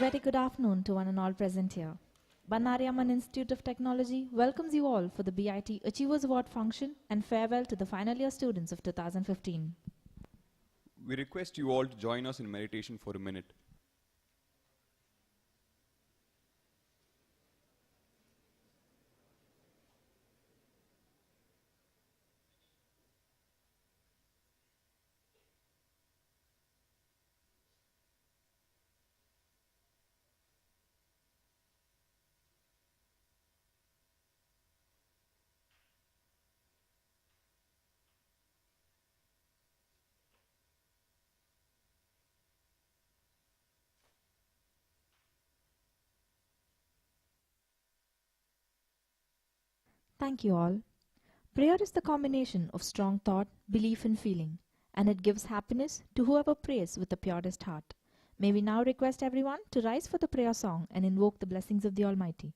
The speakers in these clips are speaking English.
very good afternoon to one and all present here. Bannari Institute of Technology welcomes you all for the BIT Achievers Award function and farewell to the final year students of 2015. We request you all to join us in meditation for a minute. Thank you all. Prayer is the combination of strong thought, belief and feeling, and it gives happiness to whoever prays with the purest heart. May we now request everyone to rise for the prayer song and invoke the blessings of the Almighty.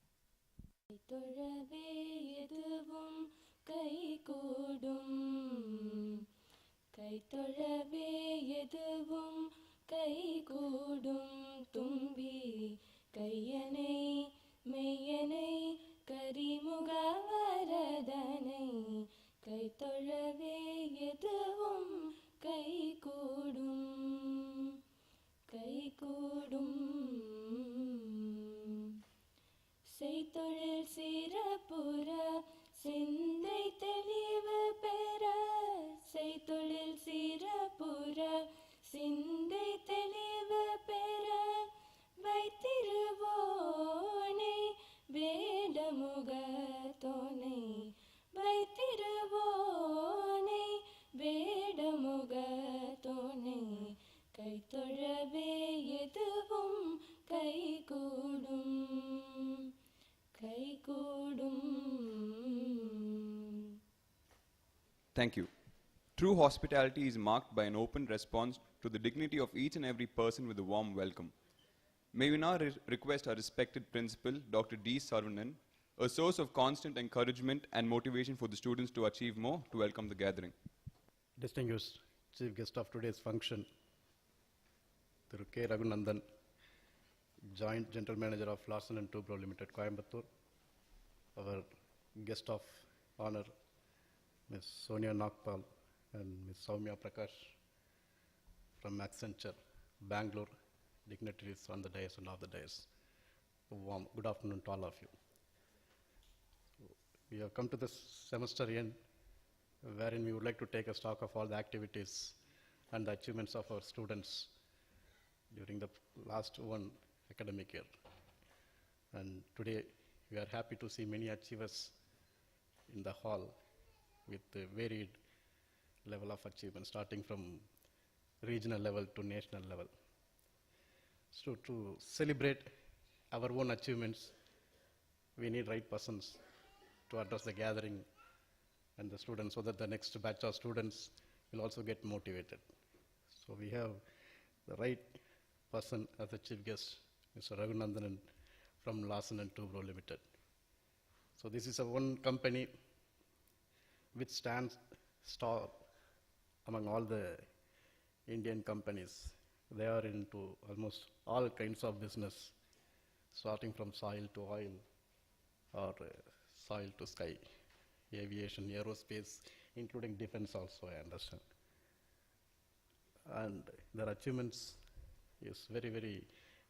கரிமுகவரதனை கைத்தொழவே எதுவும் கைகூடும் கைகூடும் செய்தொழில் சிறப்புற சிந்தை தெளிவு பெற செய்தொழில் சிறப்புற சிந்தை தெளிவு பெற வைத்திருவோனை வேடமுகத்தோனை வைத்திருவோனை வேடமுகத்தோனை கைத்தொழவே எதுவும் கைகூடும் கைகூடும். Thank you. True hospitality is marked by an open response to the dignity of each and every person with a warm welcome. May we now request our respected principal, Dr. D. Sarvanan, a source of constant encouragement and motivation for the students to achieve more, to welcome the gathering. Distinguished chief guest of today's function, Thiru K. Raghunandan, Joint General Manager of Larsen & Toubro Limited, Coimbatore. Our guest of honor, Ms. Sonia Nagpal and Ms. Soumya Prakash from Accenture, Bangalore, dignitaries on the dais and off the dais. Warm good afternoon to all of you. We have come to this semester end, wherein we would like to take a stock of all the activities and the achievements of our students during the last one academic year. And today we are happy to see many achievers in the hall with a varied level of achievement, starting from regional level to national level. So to celebrate our own achievements, we need right persons to address the gathering and the students, so that the next batch of students will also get motivated. So we have the right person as the chief guest, Mr. Raghunandan from Larsen & Toubro Limited. So this is a one company which stands tall among all the Indian companies. They are into almost all kinds of business, starting from soil to oil or soil to sky, aviation, aerospace, including defense also, I understand. And their achievements is very, very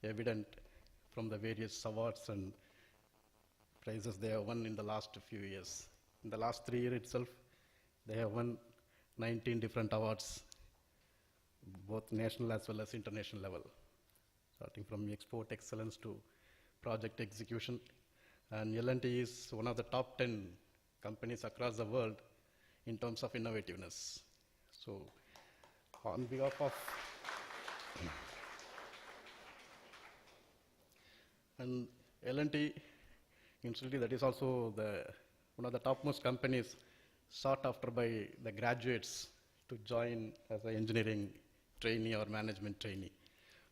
evident from the various awards and prizes they have won in the last few years. In the last 3 years itself, they have won 19 different awards, both national as well as international level, starting from export excellence to project execution. And L&T is one of the top 10 companies across the world in terms of innovativeness. So on behalf of and L&T, incidentally, that is also one of the topmost companies sought after by the graduates to join as an engineering trainee or management trainee.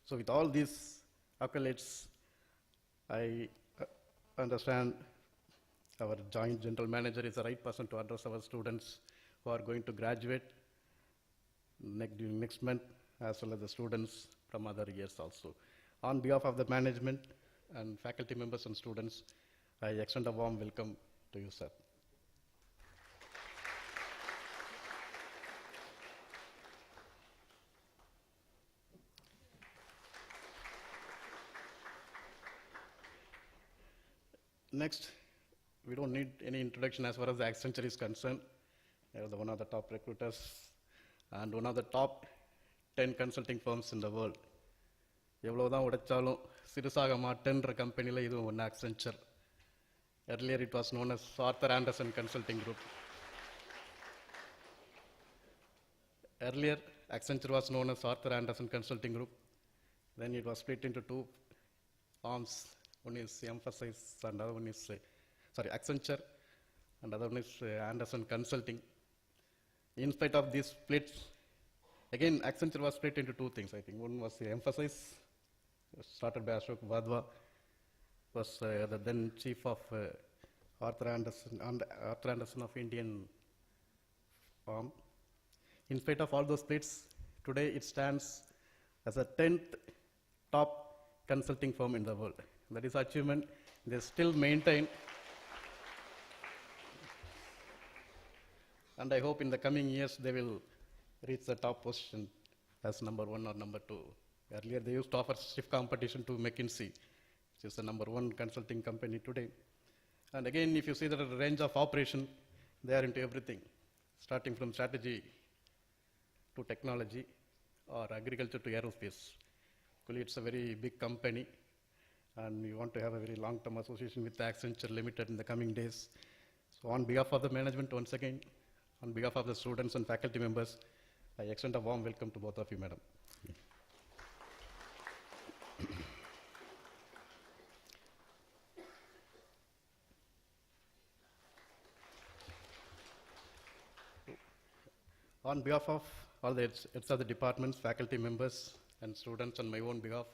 So with all these accolades, I understand our joint general manager is the right person to address our students who are going to graduate during next month, as well as the students from other years also. On behalf of the management and faculty members and students, I extend a warm welcome to you, sir. Next, we don't need any introduction as far as the Accenture is concerned. They are one of the top recruiters and one of the top 10 consulting firms in the world. எவ்வளவுதான் உடைச்சாலும் சிறுசாக மாட்டேன்ற கம்பெனியில் இதுவும் ஒன்று Accenture. Earlier it was known as Arthur Andersen Consulting Group. Earlier Accenture was known as Arthur Andersen Consulting Group. Then it was split into two arms. One is Emphasize and other one is, Accenture, and other one is Andersen Consulting. In spite of these splits, again, Accenture was split into two things, I think. One was the Emphasize, started by Ashok Vadhwa, was the then chief of Arthur Andersen of Indian firm. In spite of all those splits, today it stands as the 10th top consulting firm in the world. That is achievement. They still maintain. And I hope in the coming years they will reach the top position as number 1 or number 2. Earlier they used to offer stiff competition to McKinsey, which is the number 1 consulting company today. And again, if you see the range of operation, they are into everything, starting from strategy to technology or agriculture to aerospace. Equally, it's a very big company, and we want to have a very long-term association with Accenture Limited in the coming days. So on behalf of the management, once again, on behalf of the students and faculty members, I extend a warm welcome to both of you, madam. On behalf of all the heads of the departments, faculty members, and students, on my own behalf,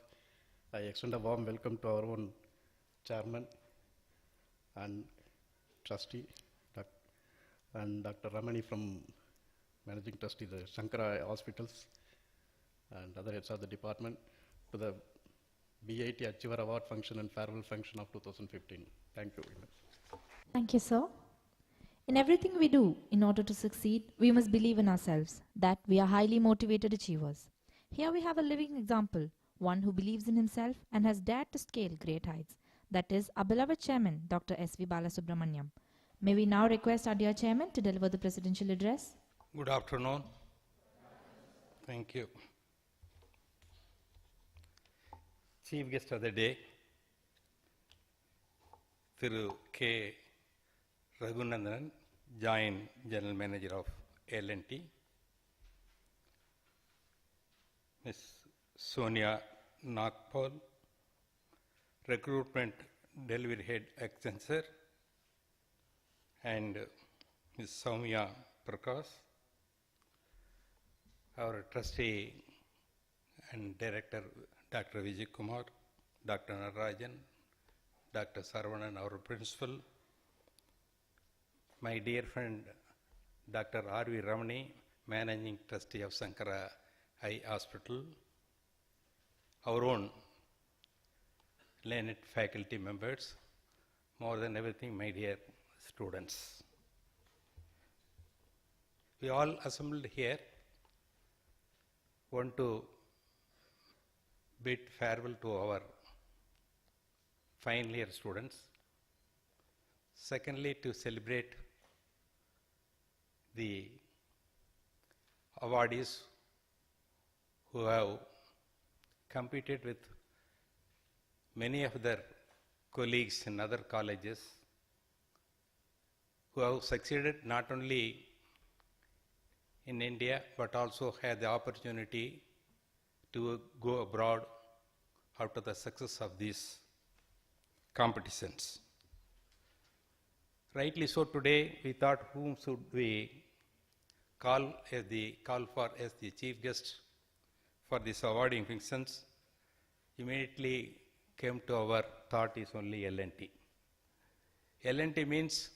I extend a warm welcome to our own chairman and trustee, and Dr. Ramani from Managing Trustee, the Shankara Hospitals, and other heads of the department, to the BIT Achiever Award function and farewell function of 2015. Thank you very much. Thank you, sir. In everything we do, in order to succeed, we must believe in ourselves, that we are highly motivated achievers. Here we have a living example, one who believes in himself and has dared to scale great heights. That is our beloved chairman, Dr. S.V. Balasubramaniam. May we now request our dear chairman to deliver the presidential address. Good afternoon. Thank you. Chief guest of the day, Thiru K. Raghunandan, Joint General Manager of L&T. Ms. Sonia Nagpal, Recruitment Delivery Head Accenture, and Ms. Soumya Prakash, our trustee and director, Dr. Vijay Kumar, Dr. Narayan, Dr. Saravanan, our principal, my dear friend, Dr. R.V. Ramani, Managing Trustee of Sankara Eye Hospital, our own learned faculty members, more than everything, my dear students. We all assembled here want to bid farewell to our final year students. Secondly, to celebrate the awardees who have competed with many of their colleagues in other colleges, who have succeeded not only in India but also had the opportunity to go abroad after the success of these competitions. Rightly so, today we thought whom should we call for as the chief guest for this awarding functions. Immediately came to our thought is only L&T. L&T means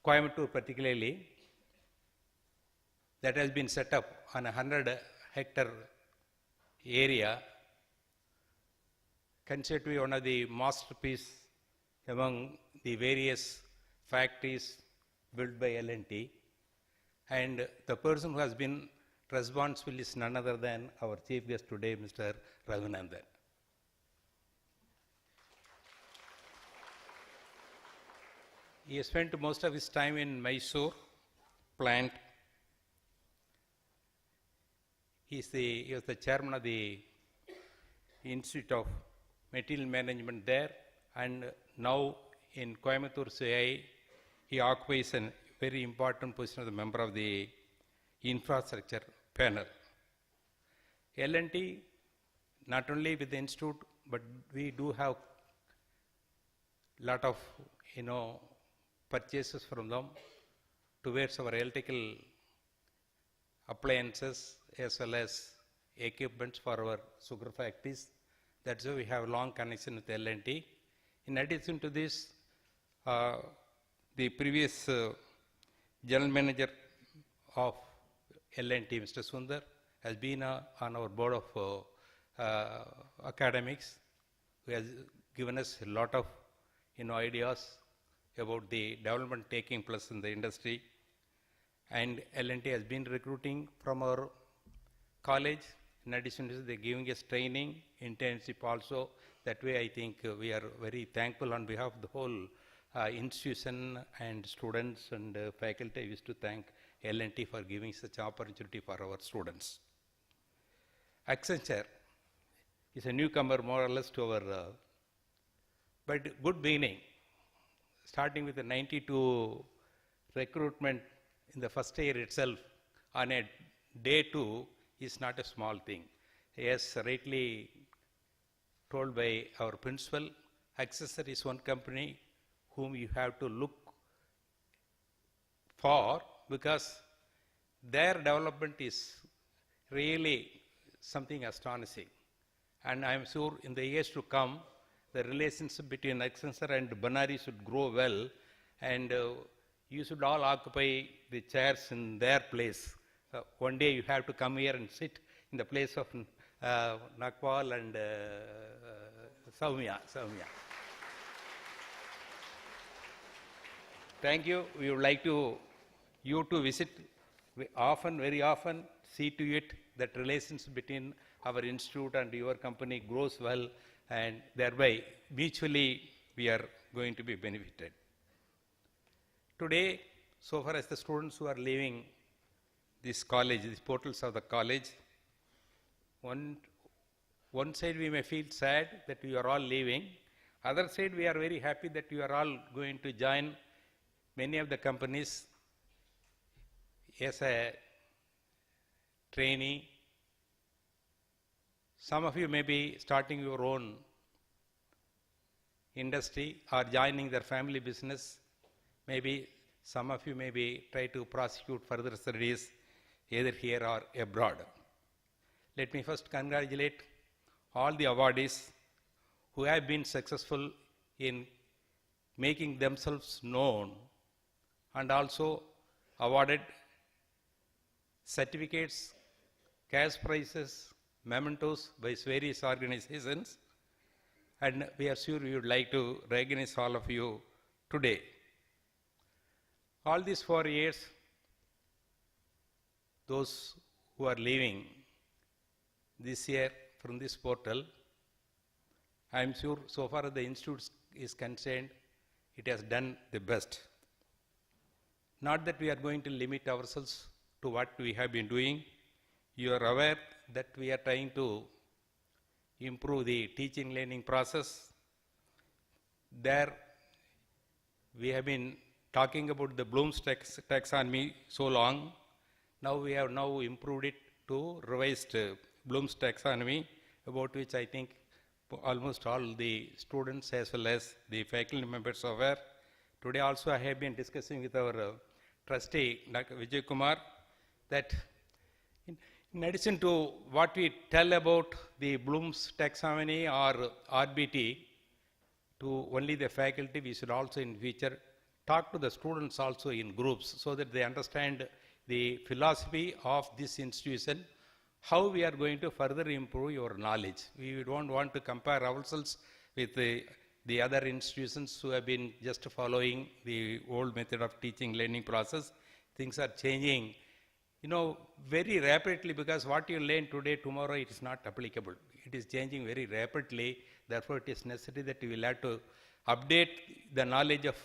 Coimbatore particularly, that has been set up on a 100-hectare area considered to be one of the masterpiece among the various factories built by L&T. And the person who has been responsible is none other than our chief guest today, Mr. Raghunandan. He has spent most of his time in Mysore plant. He was the chairman of the Institute of Material Management there, and now in Coimbatore CI, he occupies a very important position as a member of the infrastructure panel. L&T, not only with the institute, but we do have lot of, purchases from them towards our electrical appliances as well as equipments for our sugar factories. That's why we have a long connection with L&T. In addition to this, the previous general manager of L&T, Mr. Sundar, has been on our board of academics, who has given us a lot of ideas about the development taking place in the industry. And L&T has been recruiting from our college. In addition to this, they're giving us training, internship also. That way, I think we are very thankful on behalf of the whole institution and students and faculty. I wish to thank L&T for giving such opportunity for our students. Accenture is a newcomer more or less to our, but good beginning. Starting with the 92 recruitment in the first year itself, on a day 2 is not a small thing. As rightly told by our principal, Accenture is one company whom you have to look for, because their development is really something astonishing. And I am sure in the years to come, the relationship between Accenture and Banari should grow well, and you should all occupy the chairs in their place. One day you have to come here and sit in the place of Nakwal and Soumya. Thank you. We would like you to visit often, very often, see to it that relations between our institute and your company grows well, and thereby mutually we are going to be benefited. Today, so far as the students who are leaving this college, these portals of the college, one side we may feel sad that you are all leaving. Other side, we are very happy that you are all going to join many of the companies as a trainee. Some of you may be starting your own industry or joining their family business. Maybe some of you may be try to prosecute further studies either here or abroad. Let me first congratulate all the awardees who have been successful in making themselves known and also awarded certificates, cash prizes, mementos by various organizations, and we are sure we would like to recognize all of you today. All these 4 years, those who are leaving this year from this portal, I am sure so far as the institute is concerned, it has done the best. Not that we are going to limit ourselves to what we have been doing. You are aware that we are trying to improve the teaching learning process. There we have been talking about the Bloom's taxonomy so long. Now we have now improved it to revised Bloom's taxonomy, about which I think almost all the students as well as the faculty members are aware. Today also I have been discussing with our trustee, Dr. Vijay Kumar, that in addition to what we tell about the Bloom's taxonomy or RBT to only the faculty, we should also in future talk to the students also in groups so that they understand the philosophy of this institution, how we are going to further improve your knowledge. We don't want to compare ourselves with the other institutions who have been just following the old method of teaching learning process. Things are changing, very rapidly, because what you learn today, tomorrow it is not applicable. It is changing very rapidly. Therefore, it is necessary that we will have to update the knowledge of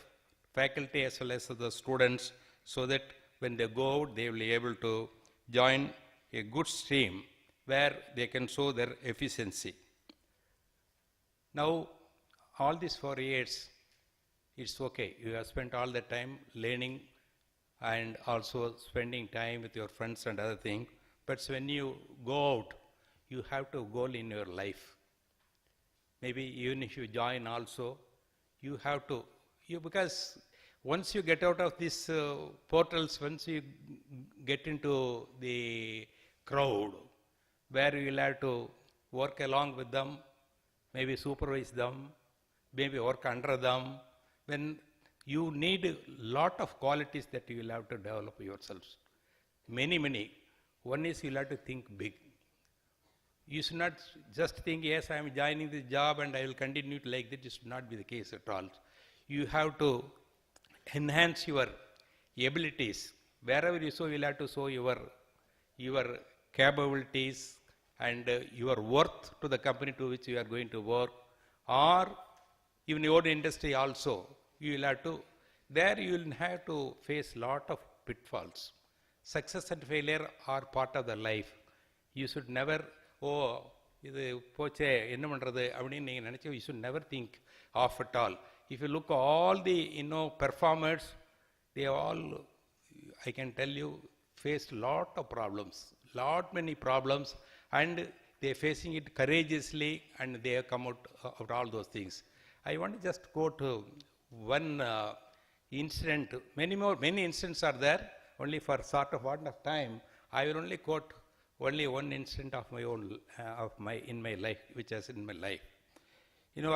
faculty as well as the students, so that when they go out, they will be able to join a good stream where they can show their efficiency. Now, all these 4 years, it's okay. You have spent all the time learning and also spending time with your friends and other things. But when you go out, you have to goal in your life. Maybe even if you join also, you have to, because once you get out of these portals, once you get into the crowd, where you will have to work along with them, maybe supervise them, maybe work under them, when you need a lot of qualities that you will have to develop yourselves. Many. One is you will have to think big. You should not just think, yes, I am joining this job and I will continue to like that. It should not be the case at all. You have to enhance your abilities. Wherever you show, you will have to show your capabilities and your worth to the company to which you are going to work, or even your industry also. You will have to, there you will have to face lot of pitfalls. Success and failure are part of the life. You should never, இது போச்சே என்ன பண்ணுறது அப்படின்னு நீங்கள் நினச்சி, you should never think of at all. If you look all the performers, they all, I can tell you, faced lot of problems, many problems, and they are facing it courageously, and they have come out of all those things. I want to just quote one incident. Many incidents are there. Only for sort of one of time, I will only quote only one incident of my own, in my life, which is in my life.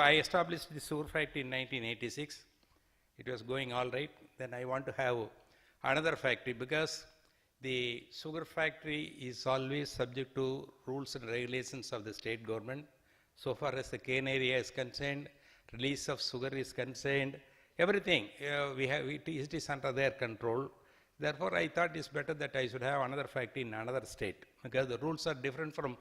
I established the sugar factory in 1986. It was going all right. Then I want to have another factory, because the sugar factory is always subject to rules and regulations of the state government. So far as the cane area is concerned, release of sugar is concerned, everything, it is under their control. Therefore, I thought it's better that I should have another factory in another state, because the rules are different from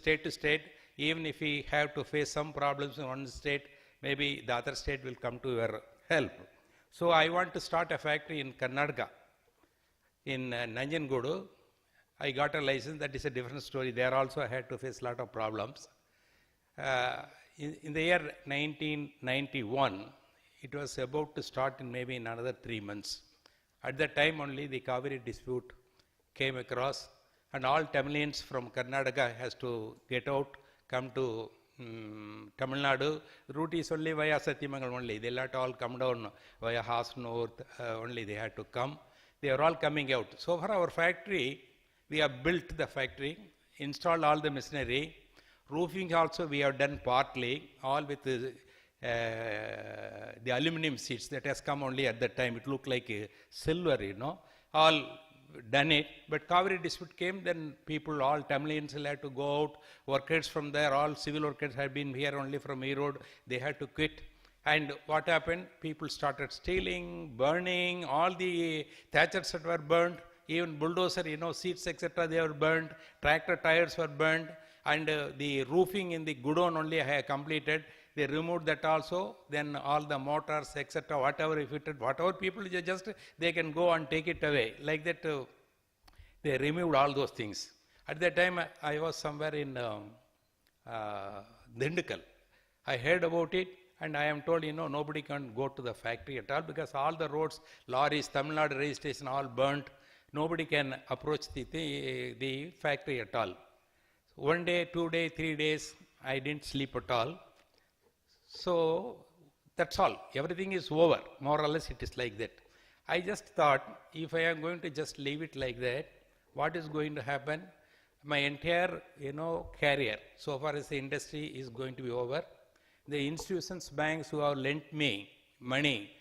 state to state. Even if we have to face some problems in one state, maybe the other state will come to your help. So I want to start a factory in Karnataka, in Nanjangoodu. I got a license. That is a different story. There also I had to face a lot of problems. In the year 1991, it was about to start in maybe in another 3 months. At that time only the Kaveri dispute came across, and all Tamilians from Karnataka has to get out, come to Tamil Nadu. The route is only via Satyamangalam only. They let all come down via Haas North, only they had to come. They are all coming out. So for our factory, we have built the factory, installed all the machinery. Roofing also we have done partly, all with the aluminum sheets that has come only at that time. It looked like silver, all done it. But Kaveri dispute came, then people, all Tamilians had to go out. Workers from there, all civil workers had been here only from Erode. They had to quit. And what happened? People started stealing, burning, all the thatchers that were burned, even bulldozer, seats, etc., they were burned. Tractor tires were burned. And the roofing in the godown only I had completed. They removed that also. Then all the motors, etc., whatever fitted, whatever people just, they can go and take it away. Like that, they removed all those things. At that time, I was somewhere in Dindukal. I heard about it, and I am told, nobody can go to the factory at all, because all the roads, lorries, Tamil Nadu registration, all burnt. Nobody can approach the factory at all. 1 day, 2 days, 3 days, I didn't sleep at all. So that's all. Everything is over. More or less it is like that. I just thought, if I am going to just leave it like that, what is going to happen? My entire, career, so far as the industry, is going to be over. The institutions, banks who have lent me money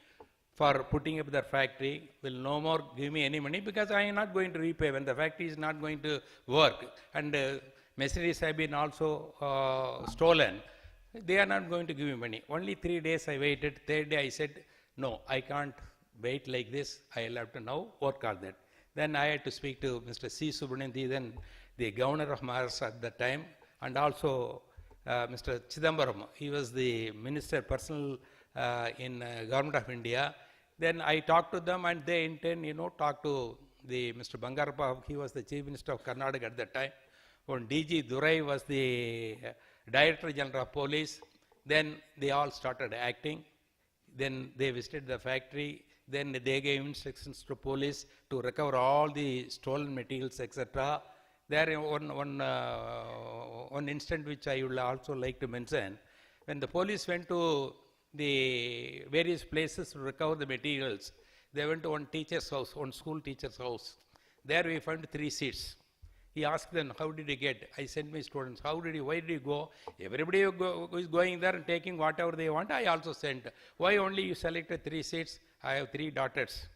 for putting up their factory will no more give me any money because I am not going to repay when the factory is not going to work and machineries have been also stolen. They are not going to give me money. Only 3 days I waited. Third day I said, no, I can't wait like this. I'll have to now work on that. Then I had to speak to Mr. C. Subramanian, then the governor of Maharashtra at that time, and also Mr. Chidambaram. He was the minister personal in government of India. Then I talked to them and they intend, talk to the Mr. Bangarappa. He was the chief minister of Karnataka at that time. When DG Durai was the Director General of Police, then they all started acting. Then they visited the factory. Then they gave instructions to police to recover all the stolen materials, etc. There one instant which I would also like to mention. When the police went to the various places to recover the materials, they went to one teacher's house, one school teacher's house. There we found 3 seats. He asked them, how did you get? I sent my students, why did you go? Everybody is going there and taking whatever they want. I also sent. Why only you selected 3 seats? I have 3 daughters.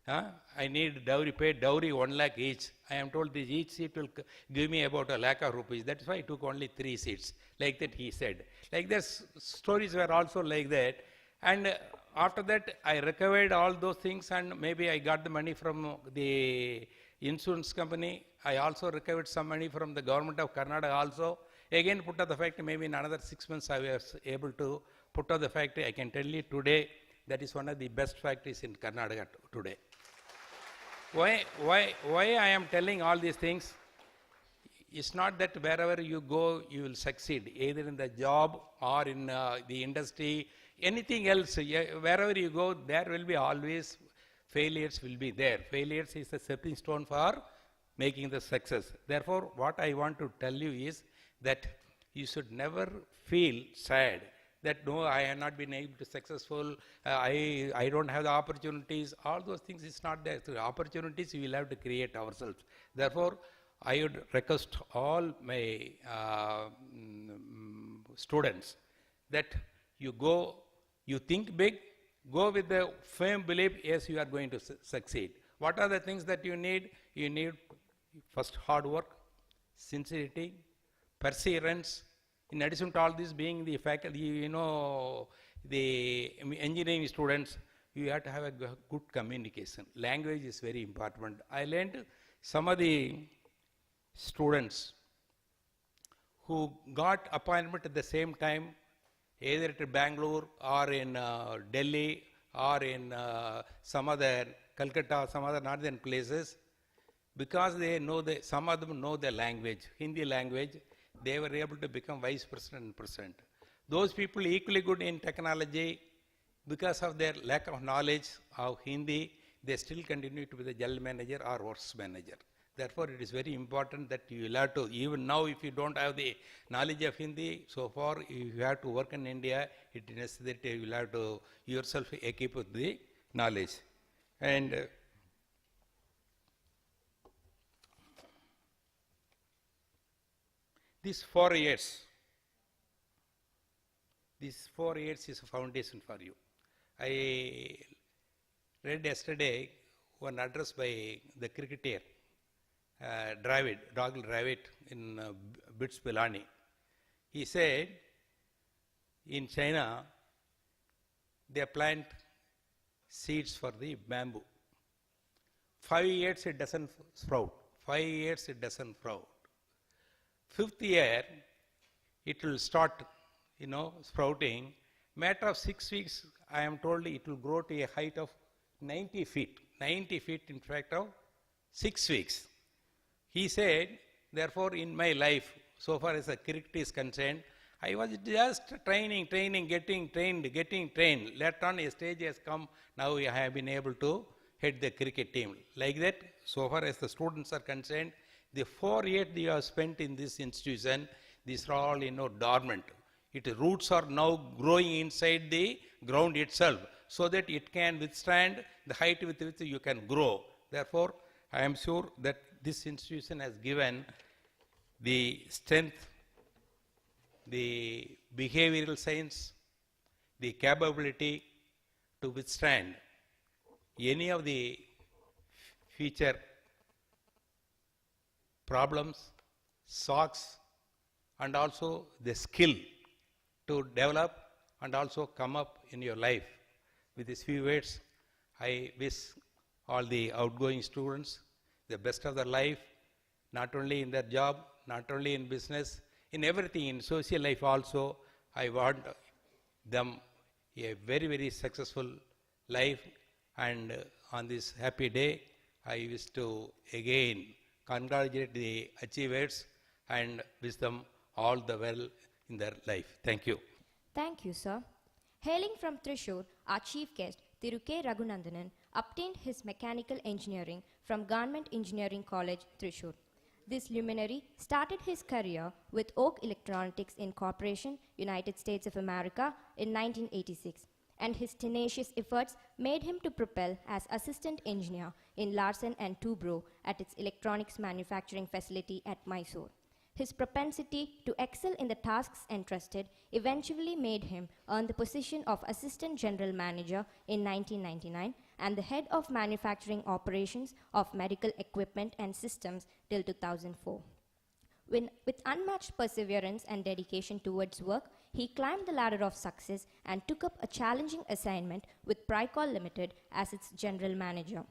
I need dowry, paid dowry 1 lakh each. I am told this each seat will give me about 1 lakh of rupees. That's why I took only 3 seats. Like that he said. Like this, stories were also like that. And after that, I recovered all those things and maybe I got the money from the insurance company. I also recovered some money from the government of Karnataka also. Again, put up the factory, maybe in another 6 months I was able to put up the factory. I can tell you today, that is one of the best factories in Karnataka today. Why I am telling all these things? It's not that wherever you go, you will succeed, either in the job or in the industry, anything else. Wherever you go, there will be always failures will be there. Failures is a stepping stone for making the success. Therefore, what I want to tell you is that you should never feel sad that no, I have not been able to successful, I don't have the opportunities. All those things is not there. So opportunities we will have to create ourselves. Therefore, I would request all my students that you go, you think big, go with the firm belief, yes, you are going to succeed. What are the things that you need? You need first hard work, sincerity, perseverance. In addition to all this, being the faculty, the engineering students, you have to have a good communication. Language is very important. I learned some of the students who got appointment at the same time, either at Bangalore or in Delhi or in some other Calcutta, some other northern places, because they know some of them know the language, Hindi language, they were able to become vice president and president. Those people equally good in technology, because of their lack of knowledge of Hindi, they still continue to be the general manager or works manager. Therefore, it is very important that you will have to, even now if you don't have the knowledge of Hindi, so far if you have to work in India, it is necessary that you will have to yourself equip with the knowledge. And these 4 years is a foundation for you. I read yesterday one address by the cricketer, Rahul Dravid in BITS Pilani. He said, in China, they plant seeds for the bamboo. 5 years it doesn't sprout. 5 years it doesn't sprout. 5th year, it will start, sprouting. Matter of 6 weeks, I am told it will grow to a height of 90 feet. 90 feet, in fact, of 6 weeks. He said, therefore, in my life, so far as the cricket is concerned, I was just training, getting trained. Later on, a stage has come, now I have been able to head the cricket team. Like that, so far as the students are concerned, the 4 years they have spent in this institution, these are all, dormant. Its roots are now growing inside the ground itself, so that it can withstand the height with which you can grow. Therefore, I am sure that this institution has given the strength, the behavioral science, the capability to withstand any of the future problems, shocks, and also the skill to develop and also come up in your life. With these few words, I wish all the outgoing students the best of their life, not only in their job, not only in business, in everything, in social life also. I want them a very, very successful life. And on this happy day, I wish to again congratulate the achievers and wish them all the well in their life. Thank you. Thank you, sir. Hailing from Thrissur, our chief guest, Thiru K. Raghunandanan, obtained his mechanical engineering from Government Engineering College, Thrissur. This luminary started his career with Oak Electronics Incorporation, United States of America, in 1986, and his tenacious efforts made him to propel as assistant engineer in Larsen & Toubro at its electronics manufacturing facility at Mysore. His propensity to excel in the tasks entrusted eventually made him earn the position of Assistant General Manager in 1999 and the Head of Manufacturing Operations of Medical Equipment and Systems till 2004. With unmatched perseverance and dedication towards work, he climbed the ladder of success and took up a challenging assignment with Pricol Limited as its General Manager.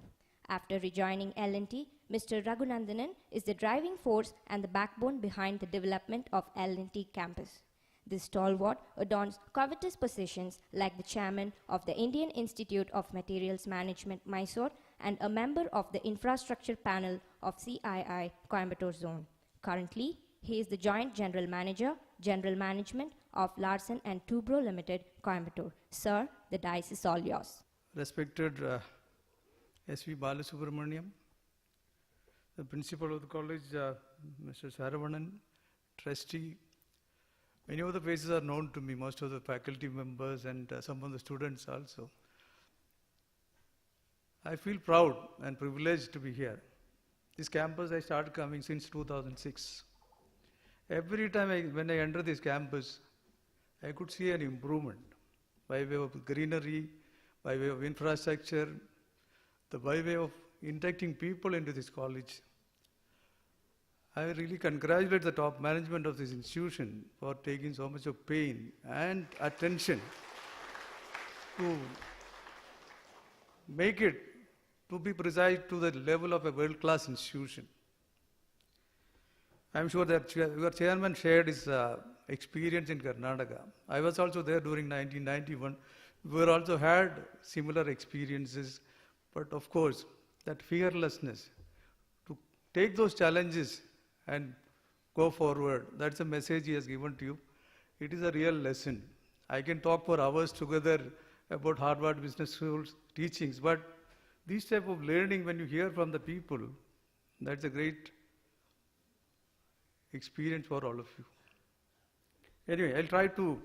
After rejoining L&T, Mr. Raghunandanan is the driving force and the backbone behind the development of L&T campus. This stalwart adorns covetous positions like the chairman of the Indian Institute of Materials Management, Mysore, and a member of the infrastructure panel of CII, Coimbatore Zone. Currently, he is the Joint General Manager, General Management of Larsen & Toubro Limited, Coimbatore. Sir, the dice is all yours. Respected S.V. Balasubramaniam, the principal of the college, Mr. Saravanan, trustee. Many of the faces are known to me, most of the faculty members and some of the students also. I feel proud and privileged to be here. This campus I started coming since 2006. Every time when I enter this campus, I could see an improvement by way of greenery, by way of infrastructure, by way of inducting people into this college. I really congratulate the top management of this institution for taking so much of pain and attention to make it, to be precise, to the level of a world-class institution. I'm sure that your chairman shared his experience in Karnataka. I was also there during 1991. We also had similar experiences, but of course, that fearlessness to take those challenges and go forward, that's a message he has given to you. It is a real lesson. I can talk for hours together about Harvard Business School's teachings, but this type of learning, when you hear from the people, that's a great experience for all of you. Anyway, I'll try to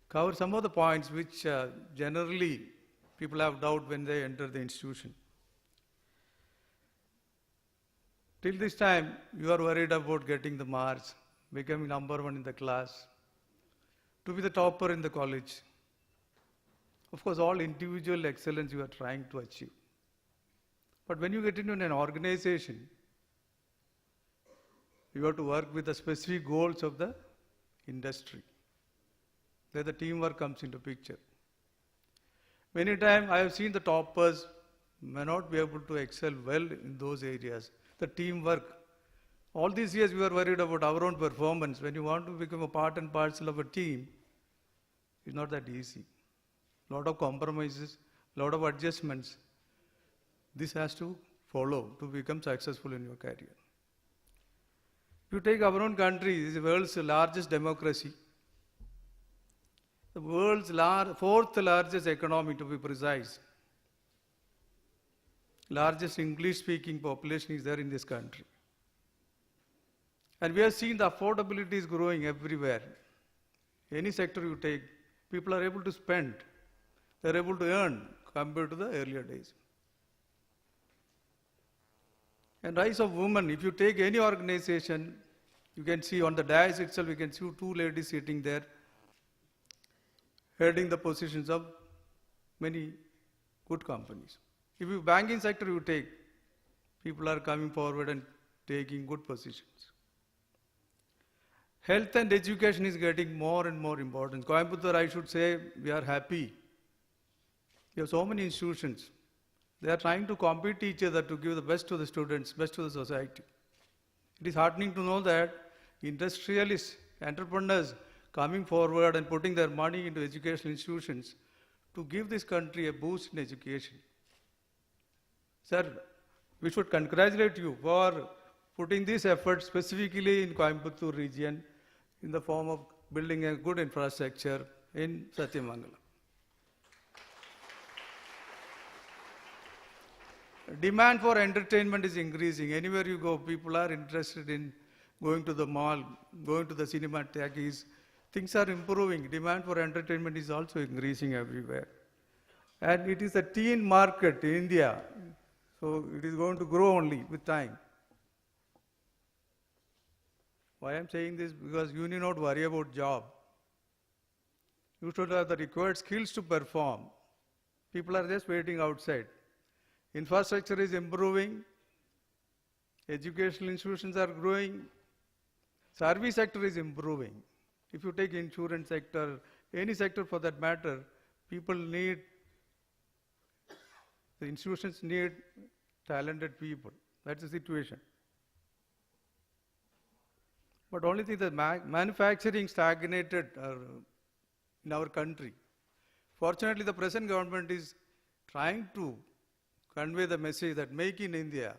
cover some of the points which generally people have doubt when they enter the institution. Till this time, you are worried about getting the marks, becoming number one in the class, to be the topper in the college. Of course, all individual excellence you are trying to achieve. But when you get into an organization, you have to work with the specific goals of the industry. There the teamwork comes into picture. Many times I have seen the toppers may not be able to excel well in those areas. The teamwork. All these years we were worried about our own performance. When you want to become a part and parcel of a team, it's not that easy. A lot of compromises, a lot of adjustments. This has to follow to become successful in your career. If you take our own country, this is the world's largest democracy. The world's fourth largest economy, to be precise. Largest English-speaking population is there in this country. And we have seen the affordability is growing everywhere. Any sector you take, people are able to spend. They're able to earn compared to the earlier days. And rise of women, if you take any organization, you can see on the dais itself, you can see two ladies sitting there, heading the positions of many good companies. If you banking sector you take, people are coming forward and taking good positions. Health and education is getting more and more important. Coimbatore, I should say, we are happy. We have so many institutions. They are trying to compete each other to give the best to the students, best to the society. It is heartening to know that industrialists, entrepreneurs coming forward and putting their money into educational institutions to give this country a boost in education. Sir, we should congratulate you for putting this effort specifically in Coimbatore region in the form of building a good infrastructure in Satyamangalam. Demand for entertainment is increasing. Anywhere you go, people are interested in going to the mall, going to the cinema talkies. Things are improving. Demand for entertainment is also increasing everywhere. And it is a teen market in India. So it is going to grow only with time. Why I am saying this? Because you need not worry about job. You should have the required skills to perform. People are just waiting outside. Infrastructure is improving. Educational institutions are growing. Service sector is improving. If you take insurance sector, any sector for that matter, people need, the institutions need talented people. That's the situation. But only thing that manufacturing stagnated in our country. Fortunately, the present government is trying to convey the message that make in India.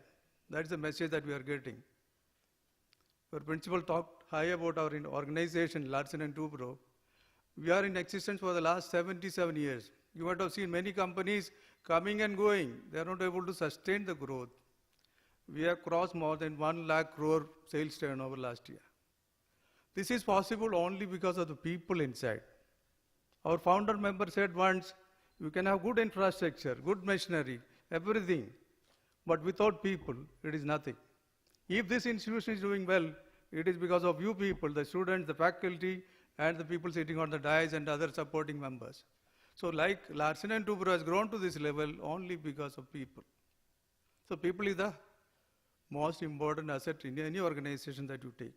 That's the message that we are getting. Our principal talked high about our organization, Larsen & Toubro. We are in existence for the last 77 years. You might have seen many companies coming and going. They are not able to sustain the growth. We have crossed more than 1 lakh crore sales turnover last year. This is possible only because of the people inside. Our founder member said once, you can have good infrastructure, good machinery, everything, but without people, it is nothing. If this institution is doing well, it is because of you people, the students, the faculty, and the people sitting on the dais and other supporting members. So like Larsen & Toubro has grown to this level only because of people. So people is the most important asset in any organization that you take.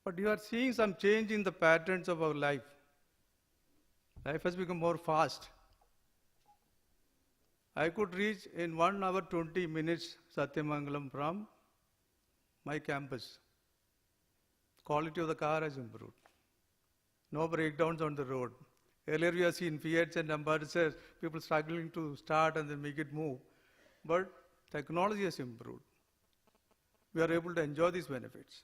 But you are seeing some change in the patterns of our life. Life has become more fast. I could reach in 1 hour 20 minutes Satyamangalam from my campus. Quality of the car has improved. No breakdowns on the road. Earlier we have seen Fiats and Ambassadors, people struggling to start and then make it move. But technology has improved. We are able to enjoy these benefits.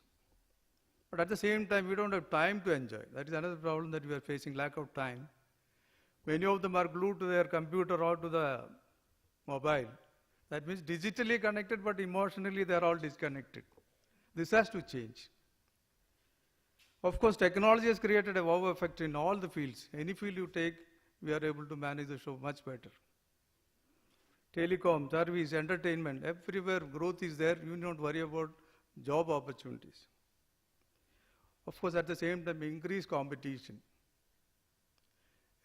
But at the same time, we don't have time to enjoy. That is another problem that we are facing, lack of time. Many of them are glued to their computer or to the mobile. That means digitally connected, but emotionally they are all disconnected. This has to change. Of course, technology has created a wow effect in all the fields. Any field you take, we are able to manage the show much better. Telecom, service, entertainment, everywhere growth is there. You don't worry about job opportunities. Of course, at the same time, increased competition.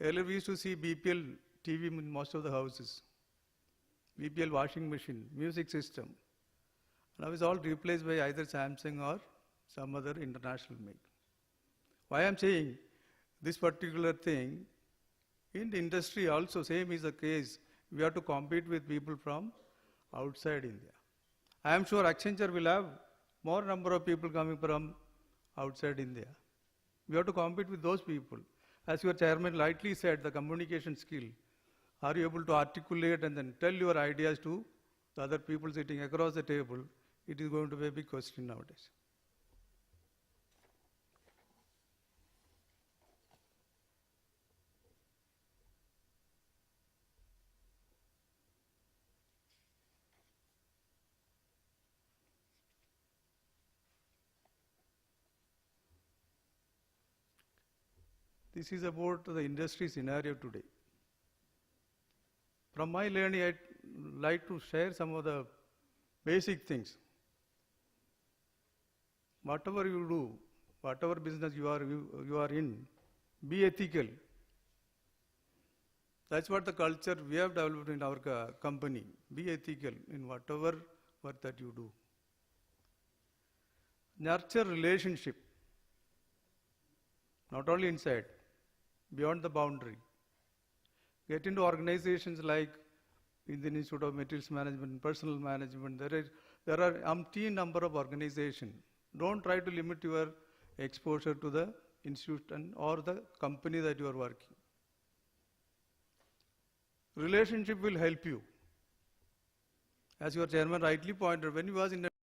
Earlier, we used to see BPL TV in most of the houses, BPL washing machine, music system. Now it's all replaced by either Samsung or some other international make. Why I'm saying this particular thing, in the industry also, same is the case. We have to compete with people from outside India. I am sure Accenture will have more number of people coming from outside India. We have to compete with those people. As your chairman rightly said, the communication skill. Are you able to articulate and then tell your ideas to the other people sitting across the table? It is going to be a big question nowadays. This is about the industry scenario today. From my learning, I'd like to share some of the basic things. Whatever you do, whatever business you are in, Be ethical. That's what the culture we have developed in our company. Be ethical in whatever work that you do. Nurture relationship. Not only inside, beyond the boundary. Get into organizations like Indian Institute of Materials Management, Personal Management. There are umpteen number of organizations. Don't try to limit your exposure to the institution or the company that you are working. Relationship will help you. As your chairman rightly pointed, when he was in